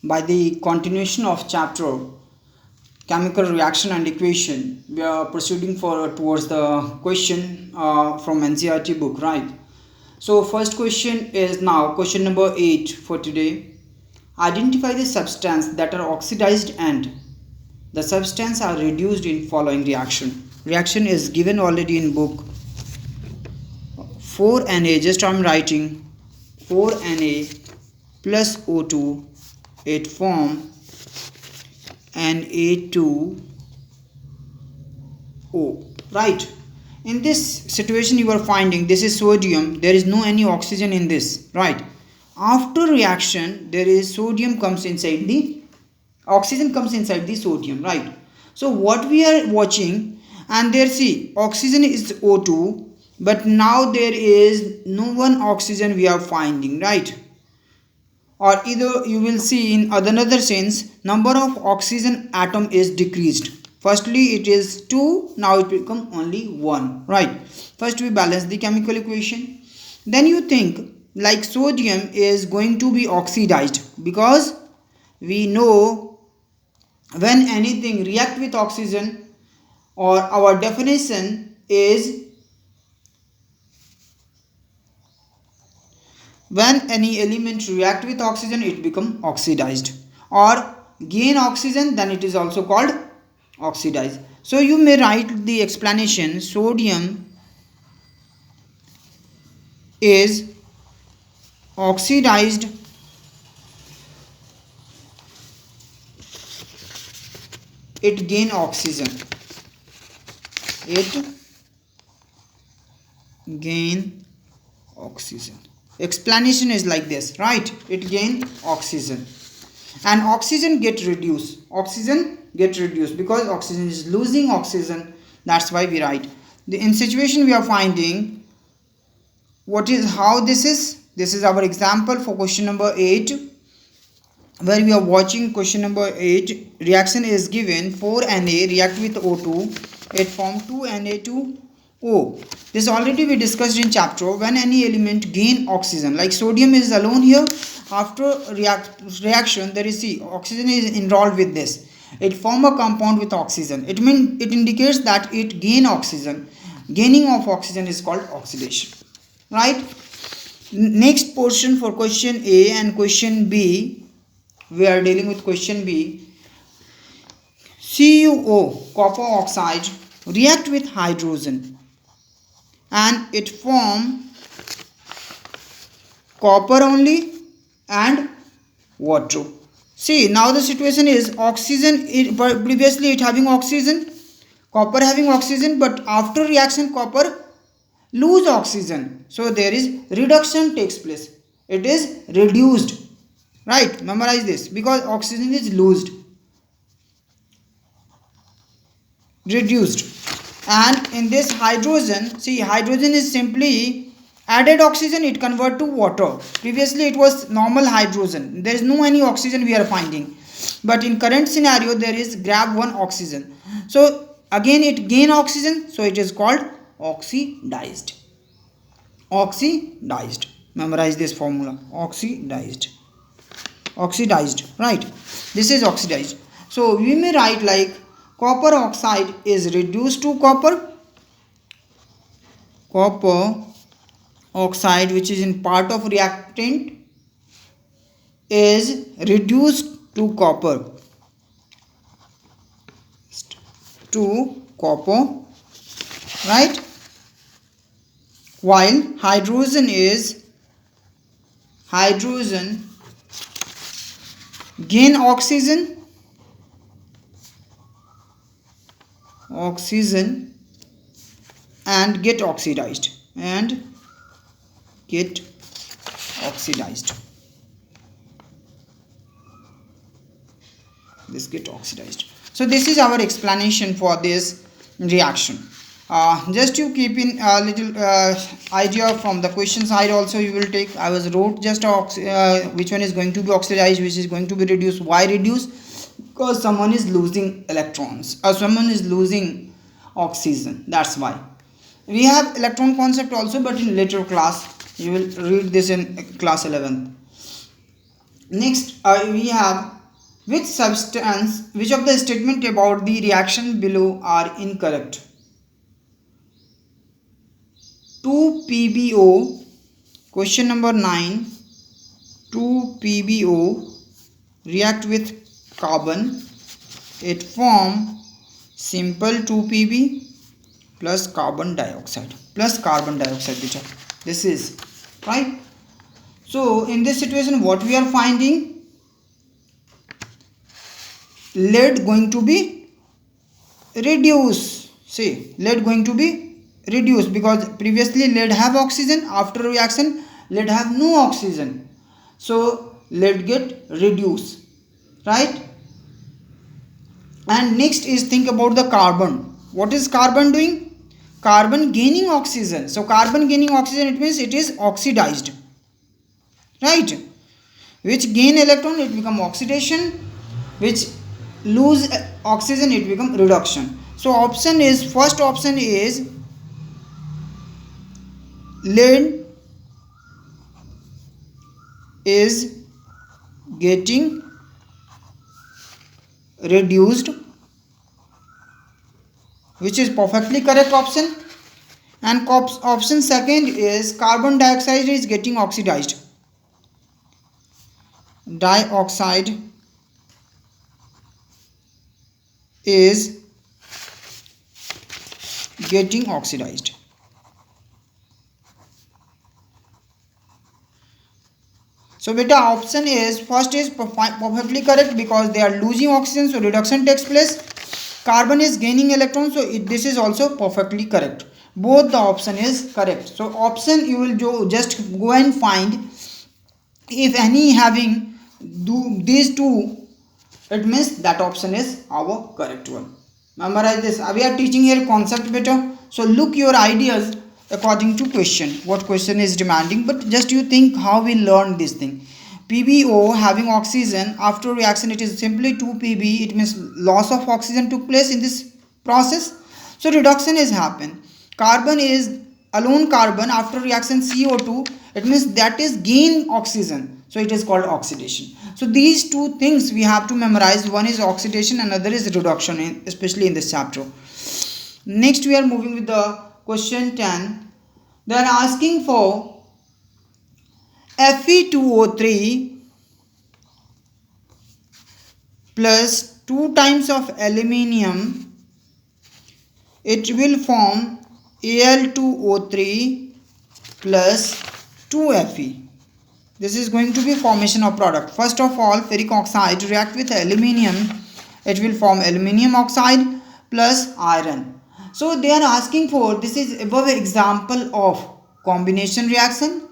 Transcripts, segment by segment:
By the continuation of chapter chemical reaction and equation, we are proceeding forward towards the question from NCERT book, right? So first question is now question number 8 for today. Identify the substance that are oxidized and the substance are reduced in following reaction. Reaction is given already in book. 4Na, just I'm writing 4Na plus O2, it form Na2O, right? In this situation you are finding this is sodium, there is no any oxygen in this, right? After reaction there is sodium comes inside the oxygen comes inside the sodium, right? So what we are watching, and there see oxygen is O2, but now there is no one oxygen we are finding, right? Or either you will see in another sense number of oxygen atom is decreased. Firstly it is 2, now it become only 1, right? First we balance the chemical equation, then you think like sodium is going to be oxidized, because we know when anything react with oxygen, or our definition is when any element react with oxygen it become oxidized, or gain oxygen then it is also called oxidized. So you may write the explanation: sodium is oxidized it gain oxygen, it gain oxygen. Explanation is like this, right? It gain oxygen and oxygen get reduced, because oxygen is losing oxygen, that's why we write the in situation we are finding what is how this is our example for question number 8, where we are watching question number 8. Reaction is given 4Na react with O2, it form 2Na2O. This already we discussed in chapter. When any element gain oxygen, like sodium is alone here, after reaction there is see oxygen is involved with this, it form a compound with oxygen, it means it indicates that it gain oxygen. Gaining of oxygen is called oxidation, right? Next portion for question A and question B, we are dealing with question B. CuO, copper oxide, react with hydrogen and it form copper only and water. See, now the situation is oxygen, previously it having oxygen, copper having oxygen, but after reaction copper lose oxygen, so there is reduction takes place, it is reduced, right? Memorize this, because oxygen is loosed, reduced. And in this hydrogen, see hydrogen is simply added oxygen, it convert to water. Previously it was normal hydrogen, there is no any oxygen we are finding, but in current scenario there is grab one oxygen, so again it gain oxygen, so it is called oxidized. Memorize this formula, oxidized, right? This is oxidized. So we may write like copper oxide is reduced to copper oxide, which is in part of reactant, is reduced to copper right? While hydrogen gain oxygen and get oxidized this get oxidized. So this is our explanation for this reaction. Just you keep in a little idea from the question side also you will take. I was wrote just which one is going to be oxidized, which is going to be reduced. Why reduce? Because someone is losing electrons or someone is losing oxygen, that's why. We have electron concept also, but in later class you will read this in class 11th. Next, we have which of the statement about the reaction below are incorrect. 2PbO, question number 9, 2PbO react with carbon, it form simple 2Pb plus carbon dioxide beta. This is right. So in this situation what we are finding, lead going to be reduced. See, lead going to be reduced because previously lead have oxygen, after reaction lead have no oxygen, so lead get reduced, right? And next is think about the carbon. What is carbon doing? Carbon gaining oxygen. So carbon gaining oxygen, it means it is oxidized, right? Which gain electron, it become oxidation, which lose oxygen, it become reduction. So option is, first option is lead is getting reduced, which is perfectly correct option. And option second is carbon dioxide is getting oxidized. Dioxide is getting oxidized. So beta option is first is perfectly correct because they are losing oxygen, so reduction takes place. Carbon is gaining electrons, so this is also perfectly correct. Both the option is correct. So option you will just go and find if any having these two, it means that option is our correct one. Memorize this. We are teaching here concept better, so look your ideas according to question, what question is demanding, but just you think how we learn this thing. PbO having oxygen, after reaction it is simply 2Pb, it means loss of oxygen took place in this process, so reduction is happen. Carbon is alone carbon, after reaction CO2, it means that is gain oxygen, so it is called oxidation. So these two things we have to memorize, one is oxidation, another is reduction, especially in this chapter. Next we are moving with the question 10. They are asking for Fe2O3 plus 2 times of aluminium, it will form Al2O3 plus 2Fe. This is going to be formation of product. First of all, ferric oxide react with aluminium, it will form aluminium oxide plus iron. So they are asking for, this is above example of combination reaction,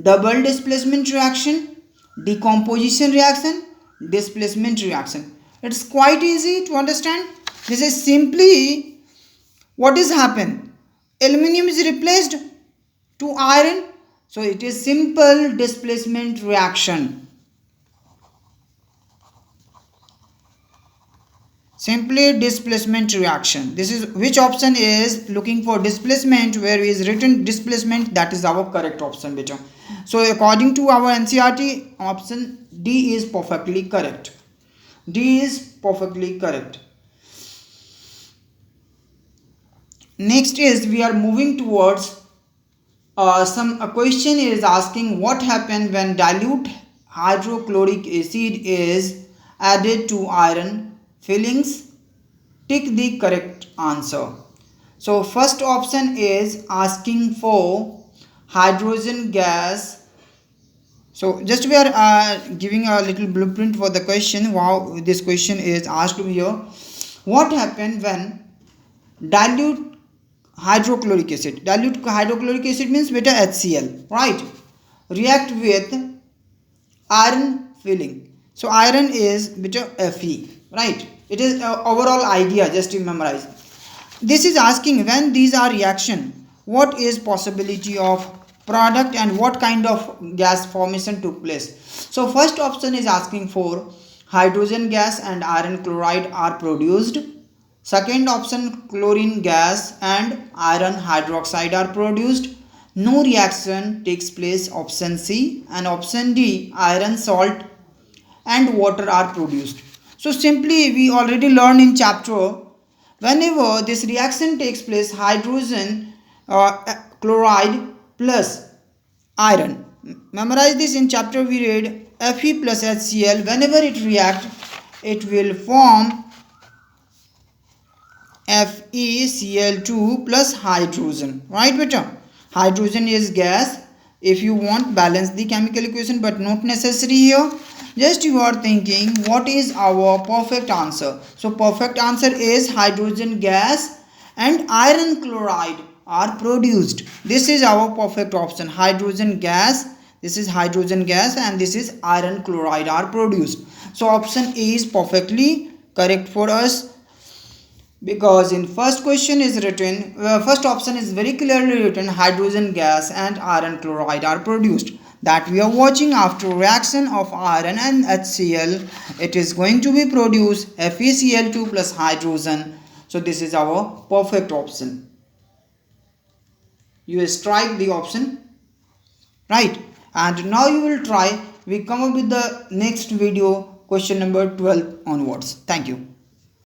double displacement reaction, decomposition reaction, displacement reaction. It's quite easy to understand. This is simply what is happened. Aluminium is replaced to iron, so it is simple displacement reaction. Simply displacement reaction. This is which option is looking for displacement, where is written displacement, that is our correct option beta. So according to our NCERT, option D is perfectly correct. D is perfectly correct. Next is we are moving towards a question is asking what happened when dilute hydrochloric acid is added to iron fillings. Tick the correct answer. So first option is asking for hydrogen gas. So just we are giving a little blueprint for the question. Wow, this question is asked here. What happened when dilute hydrochloric acid? Dilute hydrochloric acid means beta HCl, right? React with iron filling. So iron is beta Fe, right? It is overall idea, just to memorize. This is asking when these are reaction, what is possibility of product and what kind of gas formation took place. So first option is asking for hydrogen gas and iron chloride are produced. Second option, chlorine gas and iron hydroxide are produced. No reaction takes place, option C. And option D, iron salt and water are produced. So simply we already learned in chapter, whenever this reaction takes place, hydrogen chloride plus iron. Memorize this. In chapter we read Fe plus HCl. Whenever it react, it will form FeCl2 plus hydrogen. Right, beta? Hydrogen is gas. If you want, balance the chemical equation, but not necessary here. Just you are thinking, what is our perfect answer? So perfect answer is hydrogen gas and iron chloride are produced. This is our perfect option. Hydrogen gas, this is hydrogen gas, and this is iron chloride are produced. So option A is perfectly correct for us, because in first question is written, first option is very clearly written, hydrogen gas and iron chloride are produced. That we are watching after reaction of iron and HCl, it is going to be produced FeCl2 plus hydrogen. So this is our perfect option. You strike the option, right? And now you will try, we come up with the next video, question number 12 onwards. Thank you.